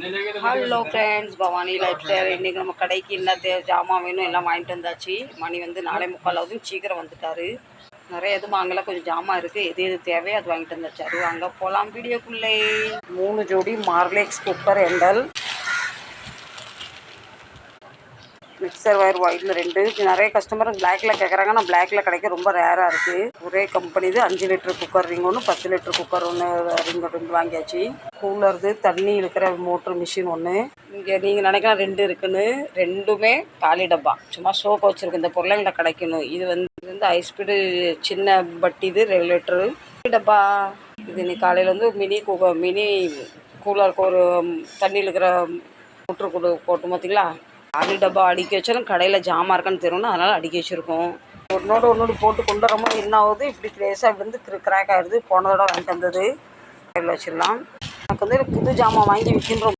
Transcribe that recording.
Hello friends, Bhavani life style. இன்றைக்கி நம்ம கடைக்கு என்ன ஜாமான் வேணும் எல்லாம் வாங்கிட்டு வந்தாச்சு. மணி வந்து 4:45 ஆகுது. சீக்கிரம் வந்துட்டார். நிறைய எதுவும் வாங்கலாம், கொஞ்சம் ஜாமான் இருக்குது. எது எது தேவையோ அது வாங்கிட்டு வந்தாச்சு. அது அங்கே போகலாம். வீடியோக்குள்ளே 3 ஜோடி மார்லெக்ஸ் குக்கர் ஹேண்டல், மிக்சர் வயர் ஒயிட்டில் 2. நிறைய கஸ்டமர் பிளாக்ல கேட்குறாங்க. நான் பிளாக்ல கிடைக்க ரொம்ப ரேராக இருக்குது. ஒரே கம்பெனி இது. 5 லிட்டர் குக்கர் ரிங் ஒன்று, 10 லிட்டர் குக்கர் ஒன்று ரிங் 2 வாங்கியாச்சு. கூலருது தண்ணி இருக்கிற மோட்ரு மிஷின் ஒன்று. இங்கே நீங்கள் நினைக்கலாம் 2 இருக்குன்னு, ரெண்டுமே காலி டப்பா. சும்மா ஷோக்கு வச்சுருக்கு. இந்த பொருளைங்களை கிடைக்கணும். இது வந்து ஹை ஸ்பீடு சின்ன பட்டி, இது ரெகுலேட்டரு டப்பா. இது இன்னைக்கு காலையில் வந்து மினி கூலருக்கு ஒரு தண்ணியில் இருக்கிற மோட்ரு போட்டு பார்த்தீங்களா. காலி டப்பா அடுக்கி வச்சாலும் கடையில் ஜாமான் இருக்கான்னு தெரியணும், அதனால் அடுக்கி வச்சுருக்கோம். ஒன்னோடு போட்டு கொண்டு வரமோ என்ன ஆகுது, இப்படி லேசாக இப்படி வந்து கிராக் ஆகிடுது. போன தடவை வாங்கிட்டு வந்தது கையில் வச்சிடலாம். எனக்கு வந்து புது ஜாமான் வாங்கி விற்கின்றோம்.